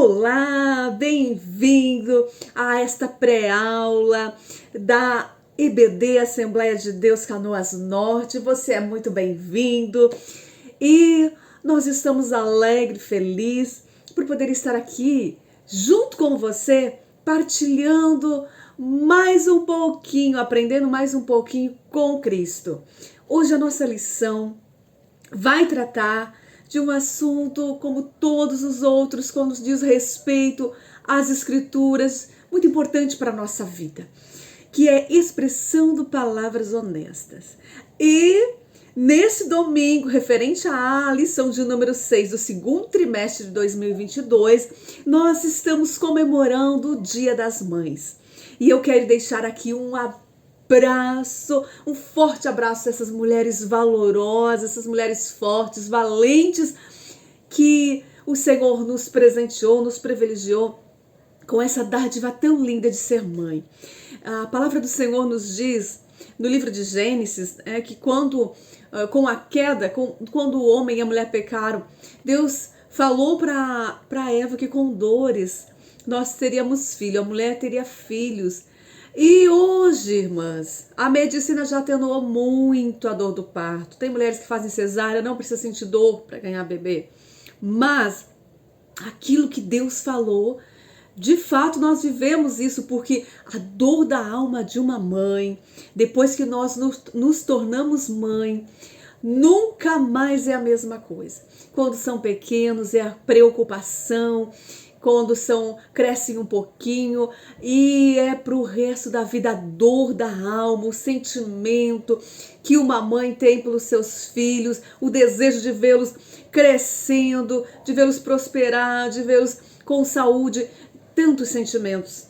Olá, bem-vindo a esta pré-aula da IBD, Assembleia de Deus Canoas Norte. Você é muito bem-vindo e nós estamos alegres, felizes por poder estar aqui junto com você, partilhando mais um pouquinho, aprendendo mais um pouquinho com Cristo. Hoje a nossa lição vai tratar de um assunto como todos os outros, quando diz respeito às escrituras, muito importante para a nossa vida, que é expressando palavras honestas. E nesse domingo, referente à lição de número 6 do segundo trimestre de 2022, nós estamos comemorando o Dia das Mães. E eu quero deixar aqui um forte abraço a essas mulheres valorosas, essas mulheres fortes, valentes, que o Senhor nos presenteou, nos privilegiou com essa dádiva tão linda de ser mãe. A palavra do Senhor nos diz, no livro de Gênesis, que quando, com a queda, quando o homem e a mulher pecaram, Deus falou para Eva que com dores nós teríamos filho, a mulher teria filhos. E hoje, irmãs, a medicina já atenuou muito a dor do parto. Tem mulheres que fazem cesárea, não precisa sentir dor para ganhar bebê. Mas aquilo que Deus falou, de fato nós vivemos isso, porque a dor da alma de uma mãe, depois que nós nos tornamos mãe, nunca mais é a mesma coisa. Quando são pequenos é a preocupação, quando crescem um pouquinho e é para o resto da vida a dor da alma, o sentimento que uma mãe tem pelos seus filhos, o desejo de vê-los crescendo, de vê-los prosperar, de vê-los com saúde, tantos sentimentos.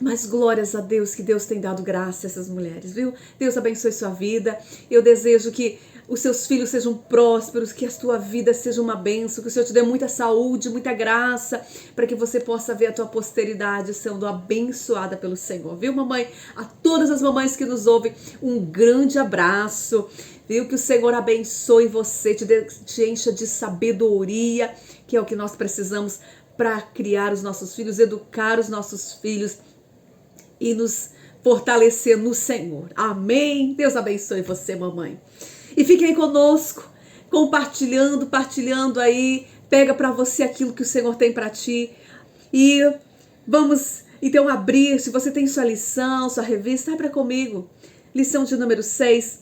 Mas glórias a Deus, que Deus tem dado graça a essas mulheres, viu? Deus abençoe sua vida. Eu desejo que os seus filhos sejam prósperos, que a sua vida seja uma bênção, que o Senhor te dê muita saúde, muita graça, para que você possa ver a tua posteridade sendo abençoada pelo Senhor, viu, mamãe? A todas as mamães que nos ouvem, um grande abraço, viu? Que o Senhor abençoe você, te encha de sabedoria, que é o que nós precisamos para criar os nossos filhos, educar os nossos filhos e nos fortalecer no Senhor. Amém? Deus abençoe você, mamãe. E fique aí conosco, partilhando aí, pega para você aquilo que o Senhor tem para ti. E vamos então abrir, se você tem sua lição, sua revista, abra comigo. Lição de número 6.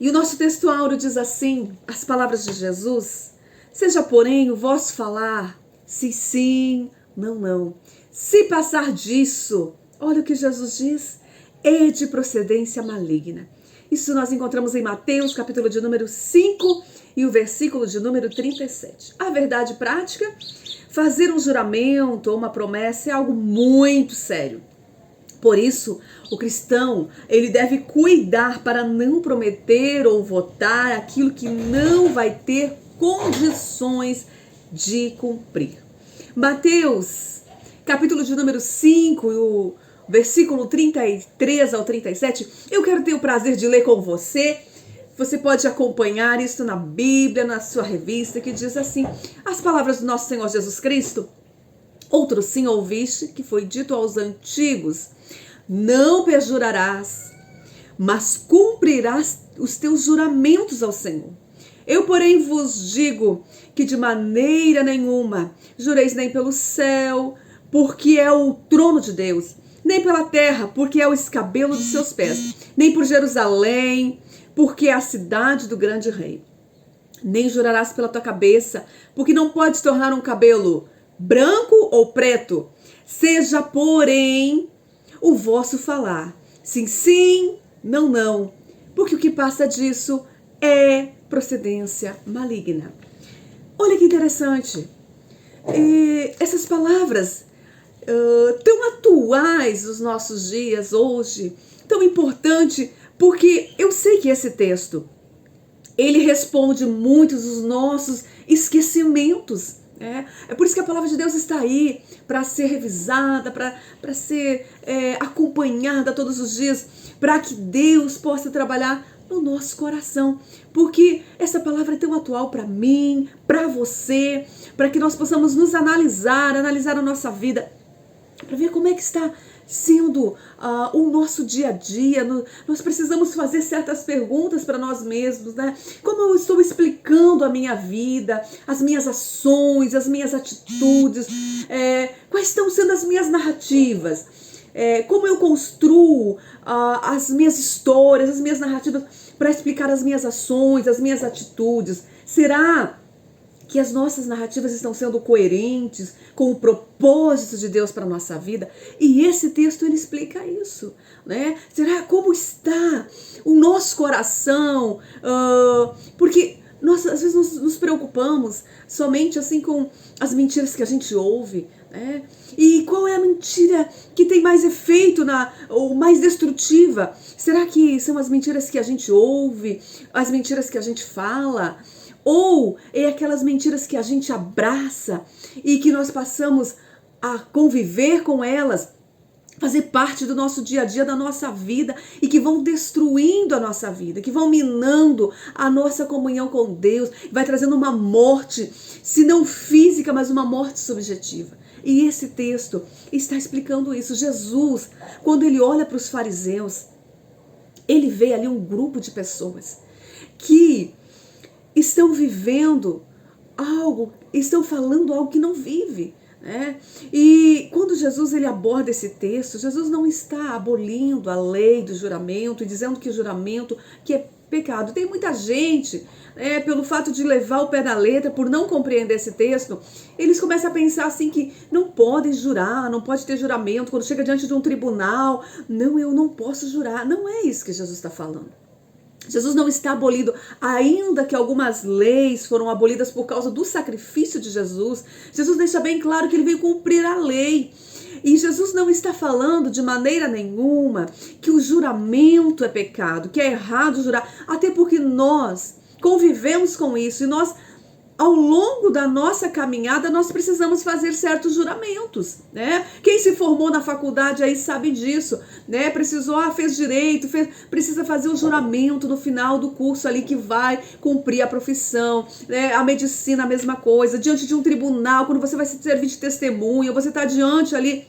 E o nosso texto áureo diz assim, as palavras de Jesus: seja, porém, o vosso falar, sim, sim, não, não. Se passar disso, olha o que Jesus diz, é de procedência maligna. Isso nós encontramos em Mateus, capítulo de número 5 e o versículo de número 37. A verdade prática, fazer um juramento ou uma promessa é algo muito sério. Por isso, o cristão, ele deve cuidar para não prometer ou votar aquilo que não vai ter condições de cumprir. Mateus, capítulo de número 5 e o versículo 33 ao 37, eu quero ter o prazer de ler com você. Você pode acompanhar isso na Bíblia, na sua revista, que diz assim, as palavras do nosso Senhor Jesus Cristo. Outro sim ouviste, que foi dito aos antigos, não perjurarás, mas cumprirás os teus juramentos ao Senhor. Eu, porém, vos digo que de maneira nenhuma jureis nem pelo céu, porque é o trono de Deus, nem pela terra, porque é o escabelo de seus pés, nem por Jerusalém, porque é a cidade do grande rei. Nem jurarás pela tua cabeça, porque não podes tornar um cabelo branco ou preto. Seja, porém, o vosso falar, sim, sim, não, não, porque o que passa disso é procedência maligna. Olha que interessante. E essas palavras tão atuais nos nossos dias hoje, tão importante, porque eu sei que esse texto, ele responde muitos dos nossos esquecimentos. É por isso que a palavra de Deus está aí, para ser revisada, para ser acompanhada todos os dias, para que Deus possa trabalhar no nosso coração, porque essa palavra é tão atual para mim, para você, para que nós possamos nos analisar a nossa vida, para ver como é que está sendo o nosso dia a dia. Nós precisamos fazer certas perguntas para nós mesmos, né? Como eu estou explicando a minha vida, as minhas ações, as minhas atitudes, quais estão sendo as minhas narrativas, como eu construo as minhas histórias, as minhas narrativas para explicar as minhas ações, as minhas atitudes. Será que as nossas narrativas estão sendo coerentes com o propósito de Deus para a nossa vida? E esse texto, ele explica isso, né? Será como está o nosso coração? Porque nós, às vezes, nos preocupamos somente assim com as mentiras que a gente ouve, né? E qual é a mentira que tem mais efeito, ou mais destrutiva? Será que são as mentiras que a gente ouve, as mentiras que a gente fala? Ou é aquelas mentiras que a gente abraça e que nós passamos a conviver com elas, fazer parte do nosso dia a dia, da nossa vida, e que vão destruindo a nossa vida, que vão minando a nossa comunhão com Deus, vai trazendo uma morte, se não física, mas uma morte subjetiva. E esse texto está explicando isso. Jesus, quando ele olha para os fariseus, ele vê ali um grupo de pessoas que estão vivendo algo, estão falando algo que não vive, né? E quando Jesus ele aborda esse texto, Jesus não está abolindo a lei do juramento e dizendo que o juramento que é pecado. Tem muita gente, pelo fato de levar o pé da letra, por não compreender esse texto, eles começam a pensar assim que não podem jurar, não pode ter juramento. Quando chega diante de um tribunal, não, eu não posso jurar. Não é isso que Jesus está falando. Jesus não está abolido, ainda que algumas leis foram abolidas por causa do sacrifício de Jesus. Jesus deixa bem claro que ele veio cumprir a lei. E Jesus não está falando de maneira nenhuma que o juramento é pecado, que é errado jurar, até porque nós convivemos com isso e nós, ao longo da nossa caminhada, nós precisamos fazer certos juramentos, né? Quem se formou na faculdade aí sabe disso, né? Fez direito, precisa fazer o juramento no final do curso ali que vai cumprir a profissão, né? A medicina, a mesma coisa. Diante de um tribunal, quando você vai se servir de testemunha, você está diante ali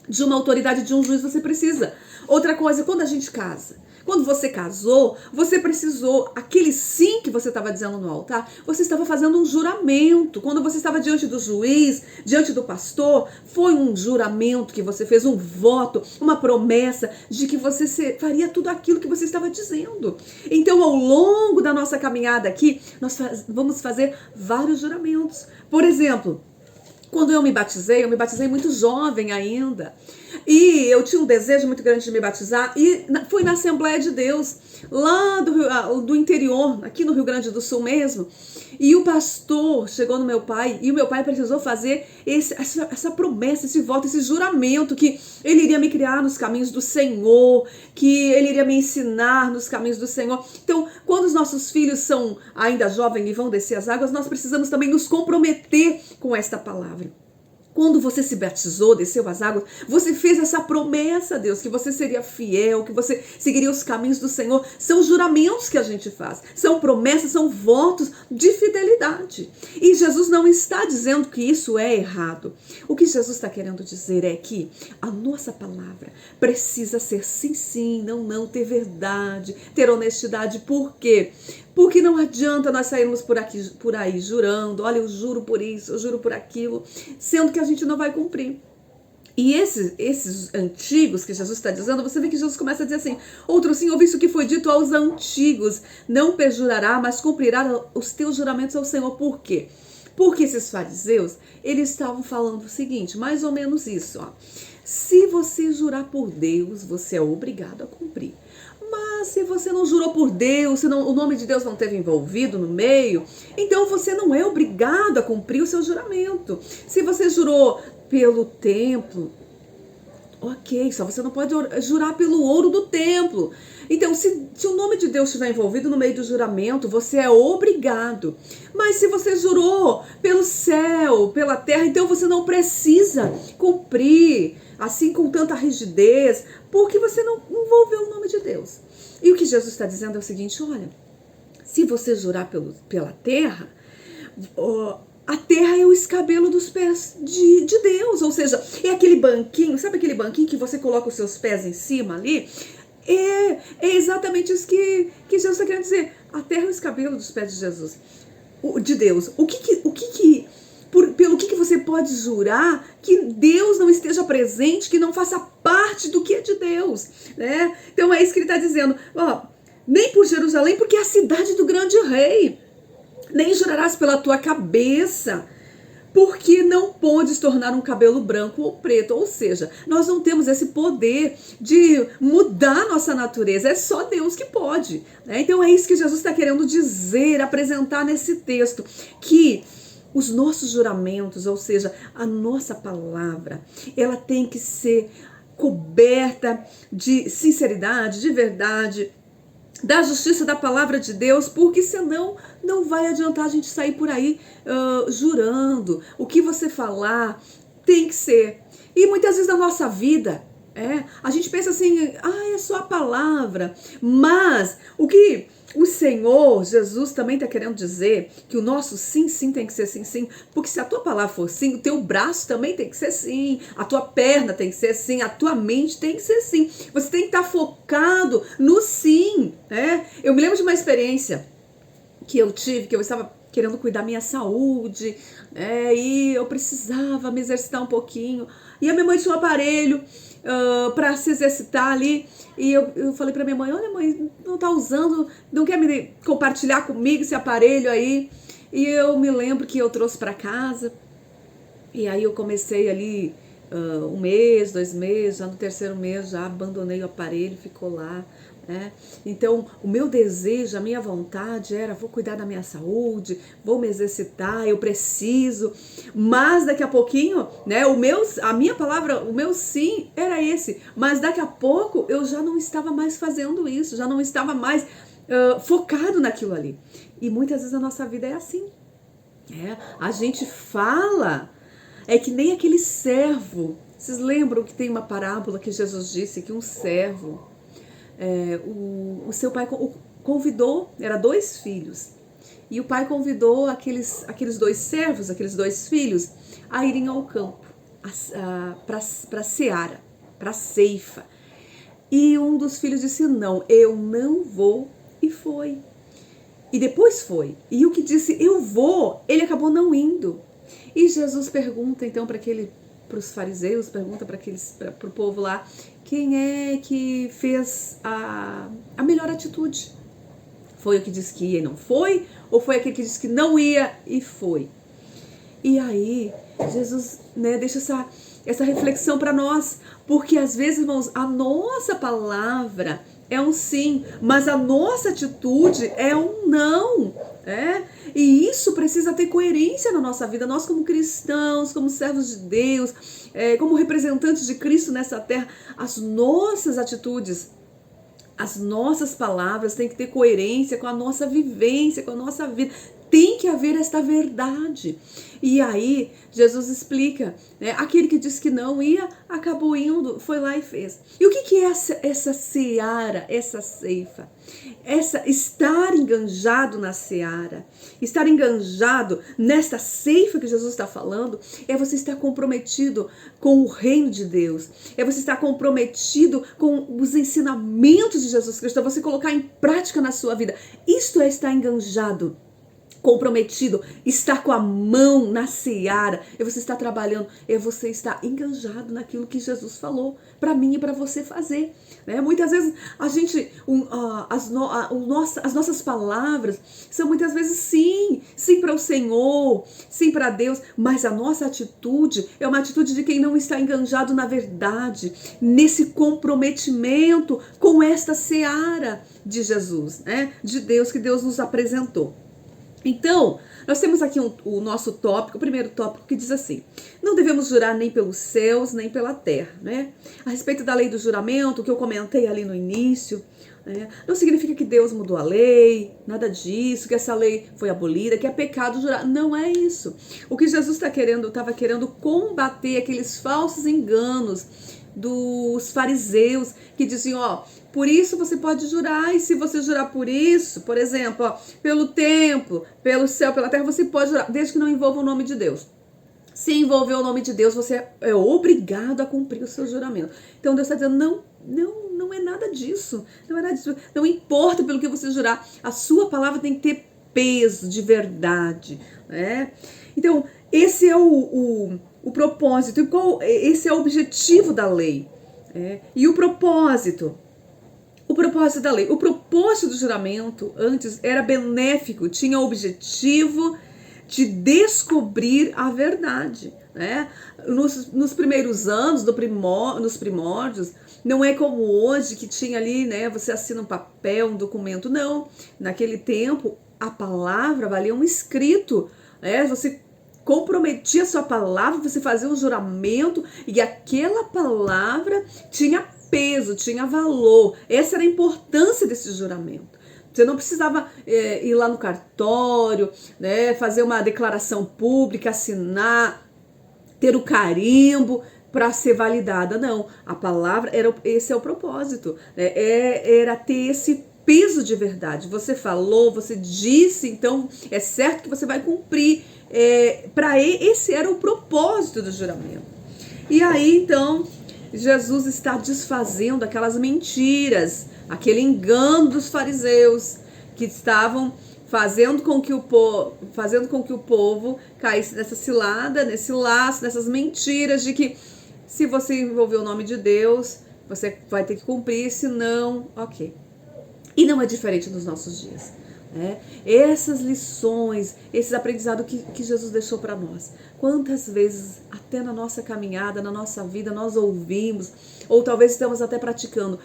de uma autoridade, de um juiz, você precisa. Outra coisa, quando a gente casa, quando você casou, você precisou, aquele sim que você estava dizendo no altar, você estava fazendo um juramento. Quando você estava diante do juiz, diante do pastor, foi um juramento que você fez, um voto, uma promessa de que você faria tudo aquilo que você estava dizendo. Então, ao longo da nossa caminhada aqui, nós vamos fazer vários juramentos. Por exemplo, quando eu me batizei muito jovem ainda. E eu tinha um desejo muito grande de me batizar e fui na Assembleia de Deus, lá do interior, aqui no Rio Grande do Sul mesmo. E o pastor chegou no meu pai e o meu pai precisou fazer essa promessa, esse voto, esse juramento que ele iria me criar nos caminhos do Senhor, que ele iria me ensinar nos caminhos do Senhor. Então, quando os nossos filhos são ainda jovens e vão descer as águas, nós precisamos também nos comprometer com esta palavra. Quando você se batizou, desceu as águas, você fez essa promessa a Deus, que você seria fiel, que você seguiria os caminhos do Senhor. São juramentos que a gente faz, são promessas, são votos de fidelidade. E Jesus não está dizendo que isso é errado. O que Jesus está querendo dizer é que a nossa palavra precisa ser sim, sim, não, não, ter verdade, ter honestidade. Por quê? Porque não adianta nós sairmos por aí jurando, olha, eu juro por isso, eu juro por aquilo, sendo que a gente não vai cumprir. E esses antigos que Jesus está dizendo, você vê que Jesus começa a dizer assim, outro sim, ouvi isso que foi dito aos antigos, não perjurará, mas cumprirá os teus juramentos ao Senhor. Por quê? Porque esses fariseus, eles estavam falando o seguinte, mais ou menos isso, ó. Se você jurar por Deus, você é obrigado a cumprir. Mas se você não jurou por Deus, se o nome de Deus não esteve envolvido no meio, então você não é obrigado a cumprir o seu juramento. Se você jurou pelo templo, ok, só você não pode jurar pelo ouro do templo. Então, se o nome de Deus estiver envolvido no meio do juramento, você é obrigado. Mas se você jurou pelo céu, pela terra, então você não precisa cumprir assim com tanta rigidez, porque você não envolveu o nome de Deus. E o que Jesus está dizendo é o seguinte, olha, se você jurar pela terra, a terra é o escabelo dos pés de Deus, ou seja, é aquele banquinho, sabe aquele banquinho que você coloca os seus pés em cima ali? É exatamente isso que Jesus está querendo dizer. A terra é o escabelo dos pés de Jesus, de Deus. Pelo que você pode jurar que Deus não esteja presente, que não faça parte do que é de Deus, né? Então é isso que ele está dizendo. Ó, nem por Jerusalém, porque é a cidade do grande rei. Nem jurarás pela tua cabeça, porque não podes tornar um cabelo branco ou preto. Ou seja, nós não temos esse poder de mudar a nossa natureza. É só Deus que pode, né? Então é isso que Jesus está querendo dizer, apresentar nesse texto, que os nossos juramentos, ou seja, a nossa palavra, ela tem que ser coberta de sinceridade, de verdade, da justiça da palavra de Deus, porque senão não vai adiantar a gente sair por aí jurando. O que você falar tem que ser. E muitas vezes na nossa vida, a gente pensa assim, é só a palavra. Mas o que o Senhor Jesus também está querendo dizer, que o nosso sim, sim tem que ser sim, sim. Porque se a tua palavra for sim, o teu braço também tem que ser sim. A tua perna tem que ser sim, a tua mente tem que ser sim. Você tem que estar focado no sim, né? Eu me lembro de uma experiência que eu tive, que eu estava querendo cuidar da minha saúde, e eu precisava me exercitar um pouquinho. E a minha mãe tinha um aparelho para se exercitar ali, e eu falei para minha mãe, olha mãe, não tá usando, não quer me compartilhar comigo esse aparelho aí? E eu me lembro que eu trouxe para casa, e aí eu comecei ali 1 mês, 2 meses, já no 3º mês já abandonei o aparelho, ficou lá. Então o meu desejo, a minha vontade era, vou cuidar da minha saúde, vou me exercitar, eu preciso, mas daqui a pouquinho, a minha palavra, o meu sim era esse, mas daqui a pouco eu já não estava mais fazendo isso, já não estava mais focado naquilo ali. E muitas vezes a nossa vida é assim, a gente fala, é que nem aquele servo. Vocês lembram que tem uma parábola que Jesus disse que um servo, o seu pai convidou, era 2 filhos, e o pai convidou aqueles 2 servos, aqueles 2 filhos, a irem ao campo, para a seara, para a ceifa. E um dos filhos disse, não, eu não vou, e foi. E depois foi. E o que disse, eu vou, ele acabou não indo. E Jesus pergunta então para os fariseus, pergunta para o povo lá, quem é que fez a melhor atitude? Foi o que disse que ia e não foi? Ou foi aquele que disse que não ia e foi? E aí, Jesus deixa essa reflexão para nós, porque às vezes, irmãos, a nossa palavra é um sim, mas a nossa atitude é um não. E isso precisa ter coerência na nossa vida. Nós como cristãos, como servos de Deus, como representantes de Cristo nessa terra, as nossas atitudes, as nossas palavras têm que ter coerência com a nossa vivência, com a nossa vida. Tem que haver esta verdade. E aí, Jesus explica, aquele que disse que não ia, acabou indo, foi lá e fez. E o que é essa seara, essa ceifa? Estar enganjado na seara, estar enganjado nesta ceifa que Jesus está falando, é você estar comprometido com o reino de Deus, é você estar comprometido com os ensinamentos de Jesus Cristo, é você colocar em prática na sua vida. Isto é estar enganjado, comprometido, estar com a mão na seara, é você estar trabalhando, é você estar enganjado naquilo que Jesus falou para mim e para você fazer. Muitas vezes a gente, as nossas palavras são muitas vezes sim para o Senhor, sim para Deus, mas a nossa atitude é uma atitude de quem não está enganjado na verdade, nesse comprometimento com esta seara de Jesus, de Deus, que Deus nos apresentou. Então, nós temos aqui o nosso tópico, o primeiro tópico, que diz assim: não devemos jurar nem pelos céus, nem pela terra, A respeito da lei do juramento, que eu comentei ali no início, não significa que Deus mudou a lei, nada disso, que essa lei foi abolida, que é pecado jurar. Não é isso. O que Jesus estava querendo combater aqueles falsos enganos dos fariseus que diziam, por isso você pode jurar, e se você jurar por isso, por exemplo, ó, pelo templo, pelo céu, pela terra, você pode jurar, desde que não envolva o nome de Deus. Se envolver o nome de Deus, você é obrigado a cumprir o seu juramento. Então Deus está dizendo, não é nada disso. Não é nada disso. Não importa pelo que você jurar, a sua palavra tem que ter peso de verdade, né? Então, esse é o propósito. Esse é o objetivo da lei. E o propósito da lei. O propósito do juramento antes era benéfico, tinha o objetivo de descobrir a verdade, né? Nos primeiros anos, nos primórdios, não é como hoje que tinha ali, né? Você assina um papel, um documento. Não, naquele tempo a palavra valia um escrito, né? Você comprometia a sua palavra, você fazia um juramento e aquela palavra tinha peso, tinha valor. Essa era a importância desse juramento. Você não precisava ir lá no cartório, né, fazer uma declaração pública, assinar, ter o carimbo para ser validada. Não, a palavra, esse é o propósito, né, era ter esse peso de verdade. Você falou, você disse, então é certo que você vai cumprir. Esse era o propósito do juramento. E aí, então, Jesus está desfazendo aquelas mentiras, aquele engano dos fariseus que estavam fazendo com que o povo caísse nessa cilada, nesse laço, nessas mentiras de que se você envolver o nome de Deus, você vai ter que cumprir, senão, ok. E não é diferente nos nossos dias. Essas lições, esses aprendizados que Jesus deixou para nós. Quantas vezes, até na nossa caminhada, na nossa vida, nós ouvimos, ou talvez estamos até praticando.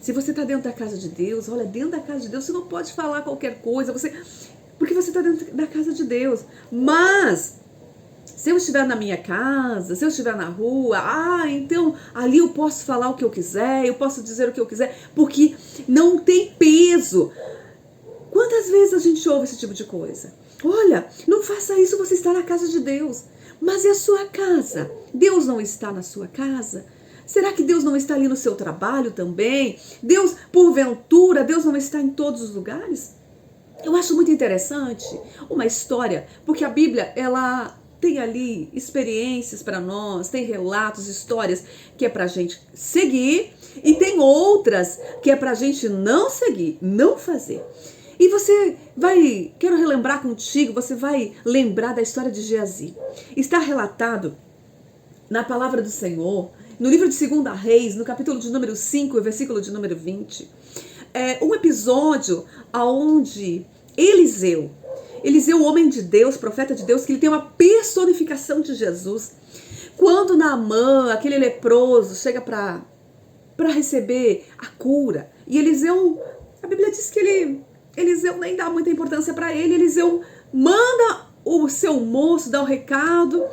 Se você está dentro da casa de Deus, olha, dentro da casa de Deus você não pode falar qualquer coisa, porque você está dentro da casa de Deus. Mas, se eu estiver na minha casa, se eu estiver na rua, então ali eu posso falar o que eu quiser, eu posso dizer o que eu quiser, porque não tem peso. Quantas vezes a gente ouve esse tipo de coisa? Olha, não faça isso, você está na casa de Deus. Mas e a sua casa? Deus não está na sua casa? Será que Deus não está ali no seu trabalho também? Deus, porventura, Deus não está em todos os lugares? Eu acho muito interessante uma história, porque a Bíblia, ela tem ali experiências para nós, tem relatos, histórias que é para a gente seguir e tem outras que é para a gente não seguir, não fazer. E quero relembrar contigo, você vai lembrar da história de Geazi. Está relatado na palavra do Senhor, no livro de 2 Reis, no capítulo de número 5, versículo de número 20. Um episódio onde Eliseu, o homem de Deus, profeta de Deus, que ele tem uma personificação de Jesus. Quando Naamã, aquele leproso, chega para receber a cura, e Eliseu, a Bíblia diz que Eliseu nem dá muita importância para ele. Eliseu manda o seu moço dar o recado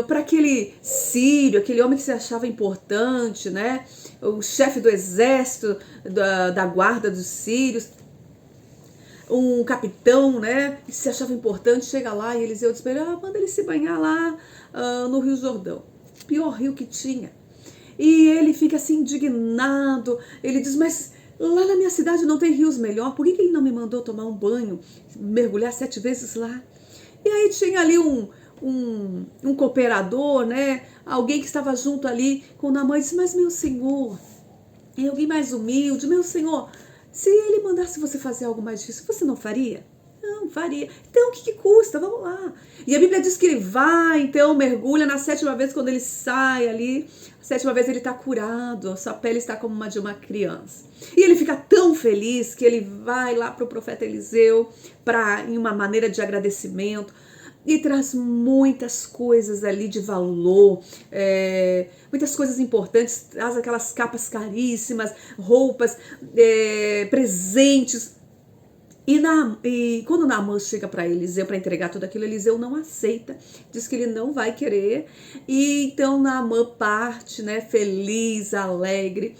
para aquele sírio, aquele homem que se achava importante, né? O chefe do exército, da guarda dos sírios, um capitão, né? Que se achava importante, chega lá e Eliseu diz para ele, manda ele se banhar lá no Rio Jordão, pior rio que tinha. E ele fica assim indignado, ele diz, mas lá na minha cidade não tem rios melhor, por que ele não me mandou tomar um banho, mergulhar 7 vezes lá? E aí tinha ali um cooperador, né? Alguém que estava junto ali com Naamã e disse, mas meu senhor, é alguém mais humilde, meu senhor, se ele mandasse você fazer algo mais difícil, você não faria? Não, faria. Então o que custa? Vamos lá. E a Bíblia diz que ele vai, então mergulha na 7ª vez, quando ele sai ali, a 7ª vez ele está curado, a sua pele está como uma de uma criança. E ele fica tão feliz que ele vai lá para o profeta Eliseu em uma maneira de agradecimento e traz muitas coisas ali de valor, muitas coisas importantes, traz aquelas capas caríssimas, roupas, presentes. E quando Naamã chega para Eliseu para entregar tudo aquilo, Eliseu não aceita, diz que ele não vai querer. E então Naamã parte, né, feliz, alegre,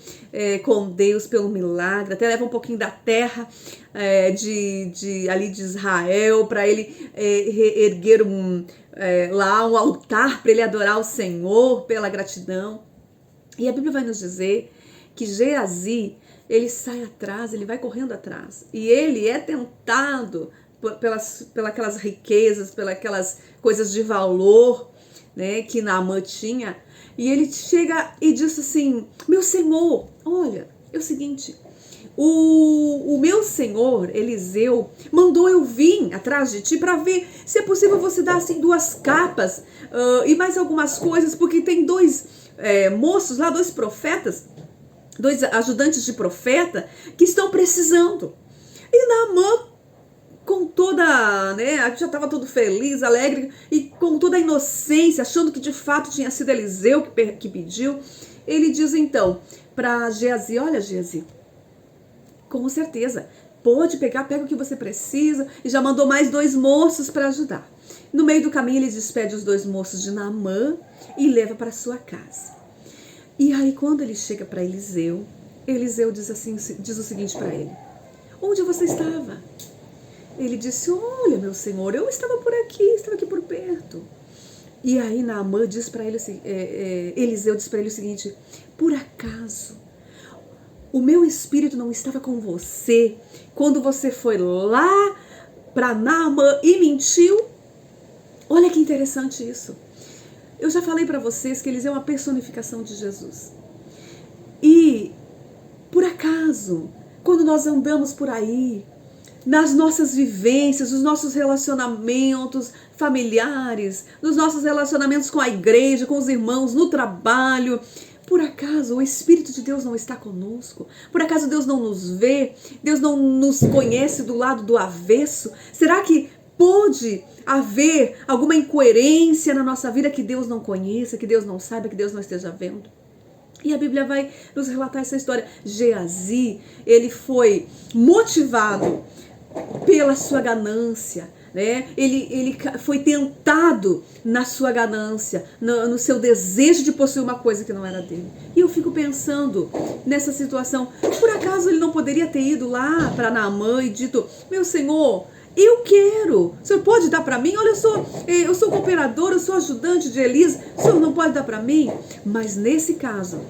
com Deus pelo milagre, até leva um pouquinho da terra ali de Israel para ele erguer lá um altar para ele adorar o Senhor pela gratidão. E a Bíblia vai nos dizer que Geazi, ele sai atrás, ele vai correndo atrás. E ele é tentado pelas aquelas riquezas, pelas aquelas coisas de valor, né, que Naamã tinha. E ele chega e diz assim: meu senhor, olha, é o seguinte, o meu senhor Eliseu mandou eu vir atrás de ti para ver se é possível você dar assim 2 capas e mais algumas coisas, porque tem 2 moços lá, 2 profetas, 2 ajudantes de profeta que estão precisando. E Naamã, com toda, né, já estava todo feliz, alegre e com toda a inocência, achando que de fato tinha sido Eliseu que pediu, ele diz então para Geazi: olha, Geazi, com certeza, pode pegar, pega o que você precisa, e já mandou mais 2 moços para ajudar. No meio do caminho ele despede os 2 moços de Naamã e leva para sua casa. E aí quando ele chega para Eliseu, Eliseu diz o seguinte para ele: onde você estava? Ele disse: olha, meu senhor, eu estava aqui por perto. E aí Naamã diz para ele, Eliseu diz para ele o seguinte: por acaso o meu espírito não estava com você quando você foi lá para Naamã e mentiu? Olha que interessante isso. Eu já falei para vocês que Eliseu é uma personificação de Jesus. E por acaso, quando nós andamos por aí, nas nossas vivências, nos nossos relacionamentos familiares, nos nossos relacionamentos com a igreja, com os irmãos, no trabalho, por acaso o Espírito de Deus não está conosco? Por acaso Deus não nos vê? Deus não nos conhece do lado do avesso? Será que pode haver alguma incoerência na nossa vida que Deus não conheça, que Deus não saiba, que Deus não esteja vendo? E a Bíblia vai nos relatar essa história. Geazi, ele foi motivado pela sua ganância, né? Ele foi tentado na sua ganância, no seu desejo de possuir uma coisa que não era dele. E eu fico pensando nessa situação, por acaso ele não poderia ter ido lá para Naamã e dito: meu senhor, eu quero, o senhor pode dar para mim? Olha, eu sou cooperador, eu sou ajudante de Elias, o senhor não pode dar para mim? Mas nesse caso,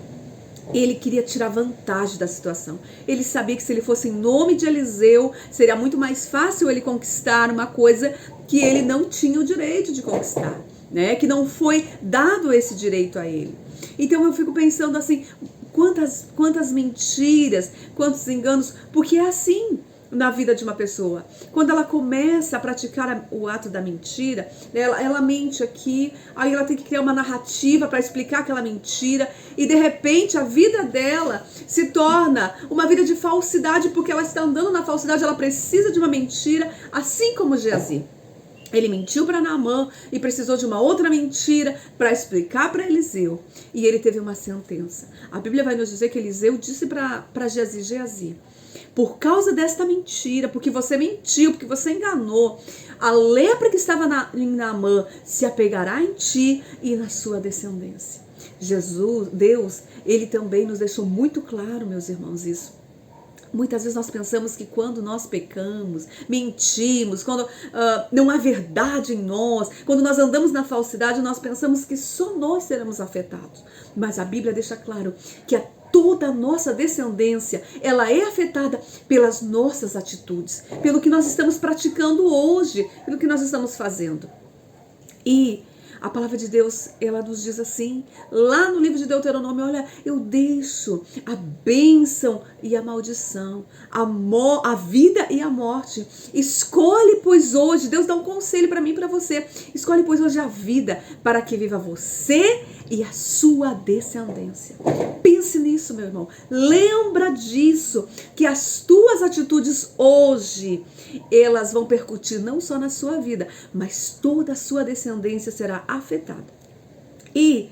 ele queria tirar vantagem da situação. Ele sabia que se ele fosse em nome de Eliseu, seria muito mais fácil ele conquistar uma coisa que ele não tinha o direito de conquistar, né? Que não foi dado esse direito a ele. Então eu fico pensando assim, quantas mentiras, quantos enganos, porque é assim na vida de uma pessoa. Quando ela começa a praticar o ato da mentira, ela mente aqui, aí ela tem que criar uma narrativa para explicar aquela mentira, e de repente a vida dela se torna uma vida de falsidade, porque ela está andando na falsidade, ela precisa de uma mentira, assim como Geazi. Ele mentiu para Naamã e precisou de uma outra mentira para explicar para Eliseu. E ele teve uma sentença. A Bíblia vai nos dizer que Eliseu disse para Geazi: Geazi, por causa desta mentira, porque você mentiu, porque você enganou, a lepra que estava em Naamã se apegará em ti e na sua descendência. Deus, ele também nos deixou muito claro, meus irmãos, isso. Muitas vezes nós pensamos que quando nós pecamos, mentimos, quando não há verdade em nós, quando nós andamos na falsidade, nós pensamos que só nós seremos afetados. Mas a Bíblia deixa claro que toda a nossa descendência, ela é afetada pelas nossas atitudes, pelo que nós estamos praticando hoje, pelo que nós estamos fazendo. E a palavra de Deus, ela nos diz assim, lá no livro de Deuteronômio: olha, eu deixo a bênção e a maldição, a vida e a morte. Escolhe, pois, hoje, Deus dá um conselho para mim e para você, escolhe, pois, hoje a vida, para que viva você e a sua descendência. Pense nisso, meu irmão. Lembra disso, que as tuas atitudes hoje, elas vão percutir não só na sua vida, mas toda a sua descendência será afetada. E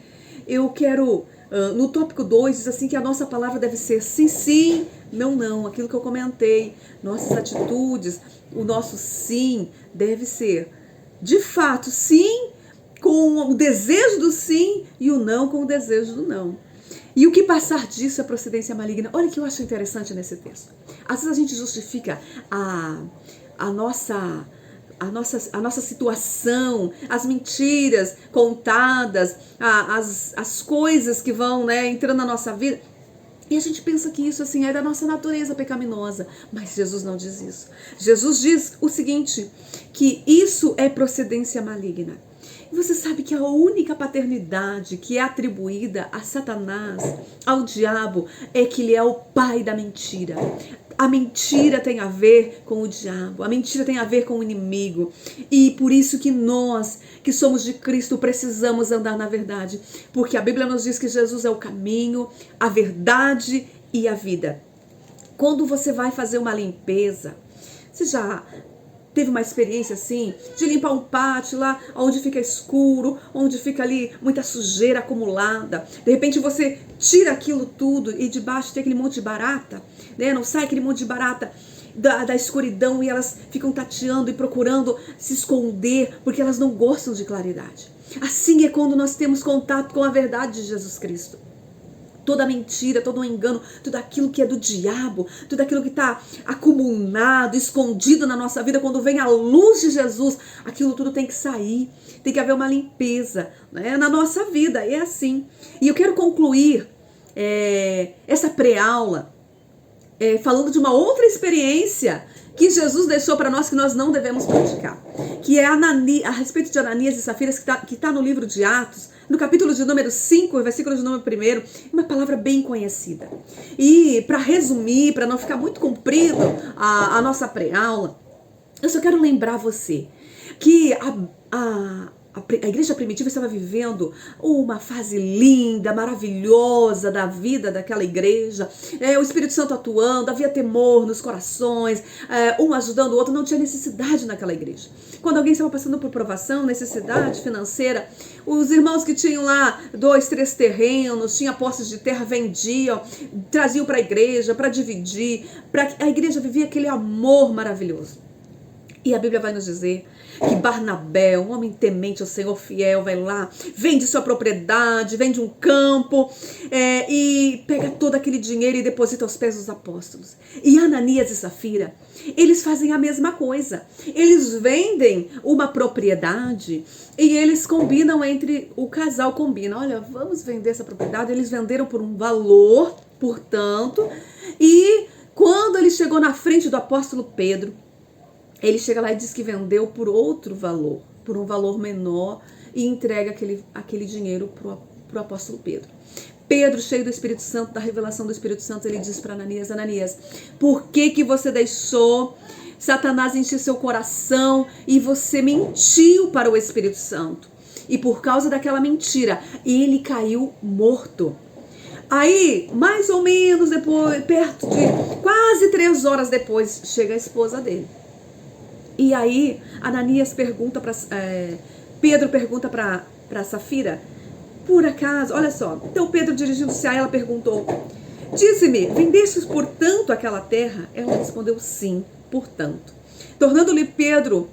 eu quero, no tópico 2, diz assim que a nossa palavra deve ser sim, sim, não, não. Aquilo que eu comentei, nossas atitudes, o nosso sim deve ser, de fato, sim, com o desejo do sim, e o não com o desejo do não. E o que passar disso é procedência maligna. Olha o que eu acho interessante nesse texto. Às vezes a gente justifica a nossa situação, as mentiras contadas, as coisas que vão, né, entrando na nossa vida. E a gente pensa que isso assim é da nossa natureza pecaminosa, mas Jesus não diz isso. Jesus diz o seguinte, que isso é procedência maligna. E você sabe que a única paternidade que é atribuída a Satanás, ao diabo, é que ele é o pai da mentira. A mentira tem a ver com o diabo, a mentira tem a ver com o inimigo. E por isso que nós, que somos de Cristo, precisamos andar na verdade. Porque a Bíblia nos diz que Jesus é o caminho, a verdade e a vida. Quando você vai fazer uma limpeza, você já teve uma experiência assim, de limpar um pátio lá, onde fica escuro, onde fica ali muita sujeira acumulada. De repente você tira aquilo tudo e debaixo tem aquele monte de barata, né? Não sai aquele monte de barata da escuridão e elas ficam tateando e procurando se esconder porque elas não gostam de claridade. Assim é quando nós temos contato com a verdade de Jesus Cristo. Toda mentira, todo engano, tudo aquilo que é do diabo, tudo aquilo que está acumulado, escondido na nossa vida, quando vem a luz de Jesus, aquilo tudo tem que sair, tem que haver uma limpeza, né, na nossa vida, é assim. E eu quero concluir essa pré-aula falando de uma outra experiência que Jesus deixou para nós que nós não devemos praticar, que é a respeito de Ananias e Safira, que está no livro de Atos, no capítulo de número 5, versículo de número 1, uma palavra bem conhecida. E para resumir, para não ficar muito comprido a nossa pré-aula, eu só quero lembrar você que a igreja primitiva estava vivendo uma fase linda, maravilhosa da vida daquela igreja, o Espírito Santo atuando, havia temor nos corações, um ajudando o outro, não tinha necessidade naquela igreja. Quando alguém estava passando por provação, necessidade financeira, os irmãos que tinham lá 2, 3 terrenos, tinham posses de terra, vendiam, traziam para a igreja, para dividir, a igreja vivia aquele amor maravilhoso. E a Bíblia vai nos dizer que Barnabé, um homem temente ao Senhor, fiel, vai lá, vende sua propriedade, vende um campo e pega todo aquele dinheiro e deposita aos pés dos apóstolos. E Ananias e Safira, eles fazem a mesma coisa. Eles vendem uma propriedade e eles combinam o casal combina, olha, vamos vender essa propriedade. Eles venderam por um valor, portanto, e quando ele chegou na frente do apóstolo Pedro, ele chega lá e diz que vendeu por outro valor, por um valor menor, e entrega aquele dinheiro para o apóstolo Pedro. Pedro, cheio do Espírito Santo, da revelação do Espírito Santo, ele diz para Ananias, Ananias, por que você deixou Satanás encher seu coração e você mentiu para o Espírito Santo? E por causa daquela mentira, ele caiu morto. Aí, mais ou menos depois, perto de quase 3 horas depois, chega a esposa dele. E aí, Ananias pergunta Pedro pergunta para Safira, por acaso, olha só, então Pedro dirigindo-se a ela perguntou, dize-me, vendestes portanto aquela terra? Ela respondeu sim, portanto. Tornando-lhe Pedro,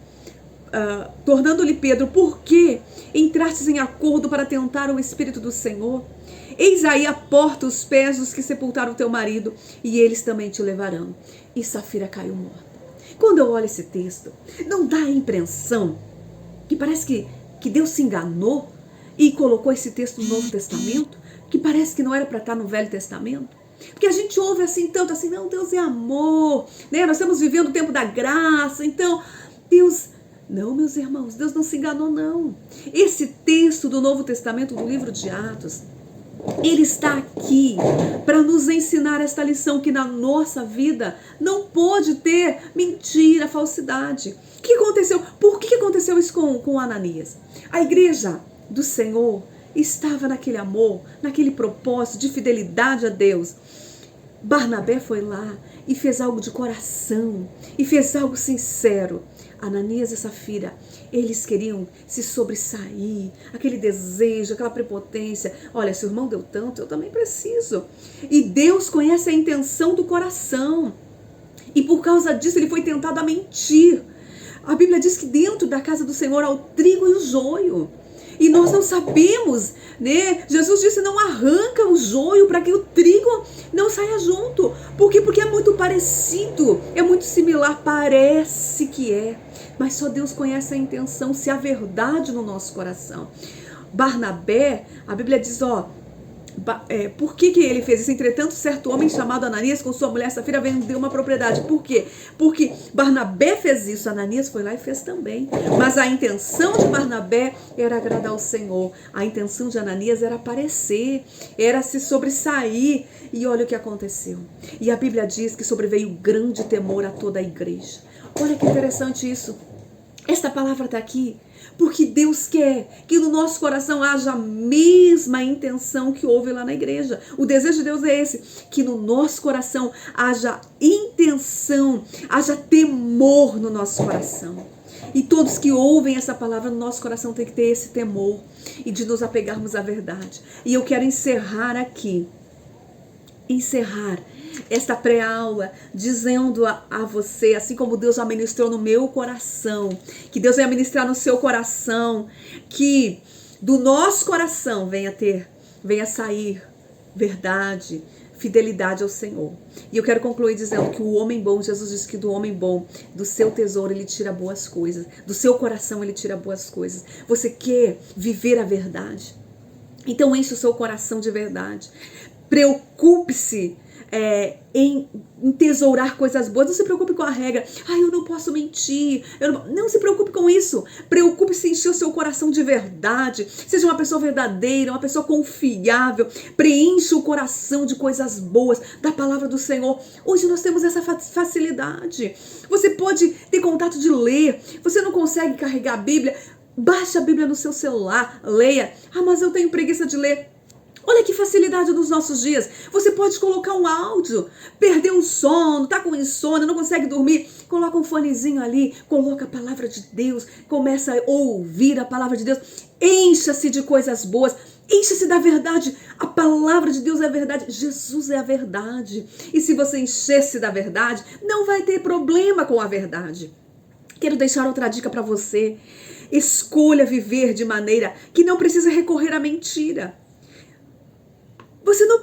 por que entrastes em acordo para tentar o Espírito do Senhor? Eis aí a porta os pés dos que sepultaram teu marido, e eles também te levarão. E Safira caiu morta. Quando eu olho esse texto, não dá a impressão que parece que Deus se enganou e colocou esse texto no Novo Testamento, que parece que não era para estar no Velho Testamento? Porque a gente ouve assim tanto assim, não, Deus é amor, né? Nós estamos vivendo o tempo da graça, então Deus... Não, meus irmãos, Deus não se enganou, não. Esse texto do Novo Testamento, do livro de Atos, ele está aqui para nos ensinar esta lição que na nossa vida não pode ter mentira, falsidade. O que aconteceu? Por que aconteceu isso com Ananias? A igreja do Senhor estava naquele amor, naquele propósito de fidelidade a Deus. Barnabé foi lá e fez algo de coração, e fez algo sincero. Ananias e Safira, eles queriam se sobressair, aquele desejo, aquela prepotência. Olha, se o irmão deu tanto, eu também preciso. E Deus conhece a intenção do coração. E por causa disso ele foi tentado a mentir. A Bíblia diz que dentro da casa do Senhor há o trigo e o joio. E nós não sabemos, né? Jesus disse, não arranca o joio para que o trigo não saia junto. Por quê? Porque é muito parecido, é muito similar, parece que é. Mas só Deus conhece a intenção, se há verdade no nosso coração. Barnabé, a Bíblia diz, Por que ele fez isso? Entretanto, certo homem chamado Ananias com sua mulher Safira vendeu uma propriedade. Por quê? Porque Barnabé fez isso, Ananias foi lá e fez também. Mas a intenção de Barnabé era agradar ao Senhor. A intenção de Ananias era aparecer, era se sobressair. E olha o que aconteceu. E a Bíblia diz que sobreveio grande temor a toda a igreja. Olha que interessante isso. Esta palavra está aqui porque Deus quer que no nosso coração haja a mesma intenção que houve lá na igreja. O desejo de Deus é esse, que no nosso coração haja intenção, haja temor no nosso coração. E todos que ouvem essa palavra no nosso coração tem que ter esse temor e de nos apegarmos à verdade. E eu quero encerrar esta pré-aula dizendo a você, assim como Deus já ministrou no meu coração, que Deus venha ministrar no seu coração, que do nosso coração venha sair verdade, fidelidade ao Senhor. E eu quero concluir dizendo que o homem bom, Jesus disse que do homem bom, do seu tesouro ele tira boas coisas, do seu coração ele tira boas coisas. Você quer viver a verdade? Então enche o seu coração de verdade. Preocupe-se em tesourar coisas boas. Não se preocupe com a regra. Eu não posso mentir. Não se preocupe com isso. Preocupe-se em encher o seu coração de verdade. Seja uma pessoa verdadeira, uma pessoa confiável. Preencha o coração de coisas boas, da palavra do Senhor. Hoje nós temos essa facilidade. Você pode ter contato de ler. Você não consegue carregar a Bíblia? Baixe a Bíblia no seu celular. Leia. Mas eu tenho preguiça de ler. Olha que facilidade dos nossos dias. Você pode colocar um áudio, perder um sono, tá com insônia, não consegue dormir, coloca um fonezinho ali, coloca a palavra de Deus, começa a ouvir a palavra de Deus, encha-se de coisas boas, encha-se da verdade. A palavra de Deus é a verdade, Jesus é a verdade. E se você encher-se da verdade, não vai ter problema com a verdade. Quero deixar outra dica para você. Escolha viver de maneira que não precisa recorrer à mentira. Você não...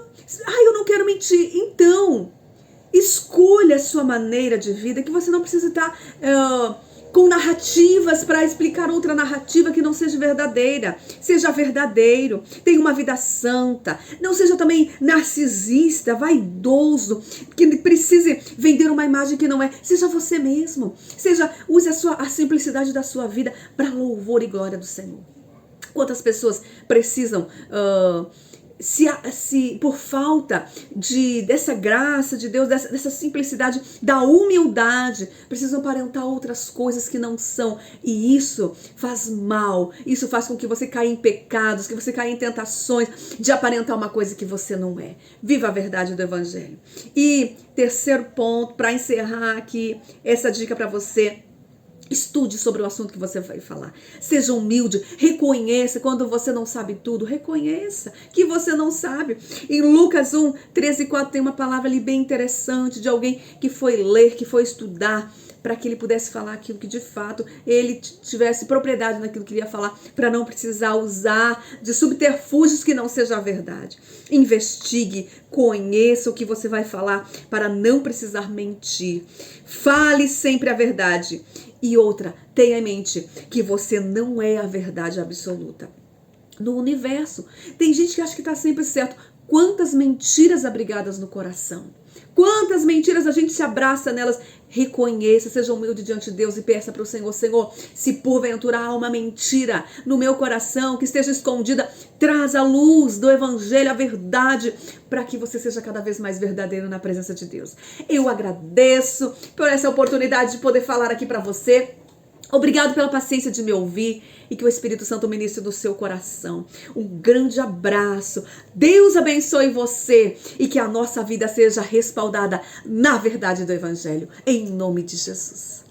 eu não quero mentir. Então, escolha a sua maneira de vida, que você não precisa estar com narrativas para explicar outra narrativa que não seja verdadeira. Seja verdadeiro, tenha uma vida santa. Não seja também narcisista, vaidoso, que precise vender uma imagem que não é. Seja você mesmo. Use a simplicidade da sua vida para louvor e glória do Senhor. Quantas pessoas precisam... Se por falta dessa graça de Deus, dessa simplicidade, da humildade, precisam aparentar outras coisas que não são. E isso faz mal. Isso faz com que você caia em pecados, que você caia em tentações de aparentar uma coisa que você não é. Viva a verdade do Evangelho. E terceiro ponto, para encerrar aqui essa dica para você. Estude sobre o assunto que você vai falar. Seja humilde. Reconheça quando você não sabe tudo. Reconheça que você não sabe. Em Lucas 1, 13 e 4 tem uma palavra ali bem interessante de alguém que foi ler, que foi estudar, para que ele pudesse falar aquilo que de fato ele tivesse propriedade naquilo que ele ia falar, para não precisar usar de subterfúgios que não seja a verdade. Investigue, conheça o que você vai falar para não precisar mentir. Fale sempre a verdade. E outra, tenha em mente que você não é a verdade absoluta. No universo, tem gente que acha que está sempre certo. Quantas mentiras abrigadas no coração. Quantas mentiras a gente se abraça nelas. Reconheça, seja humilde diante de Deus e peça para o Senhor. Senhor, se porventura há uma mentira no meu coração que esteja escondida, traz a luz do Evangelho, a verdade, para que você seja cada vez mais verdadeiro na presença de Deus. Eu agradeço por essa oportunidade de poder falar aqui para você. Obrigado pela paciência de me ouvir e que o Espírito Santo ministre do seu coração. Um grande abraço. Deus abençoe você e que a nossa vida seja respaldada na verdade do Evangelho. Em nome de Jesus.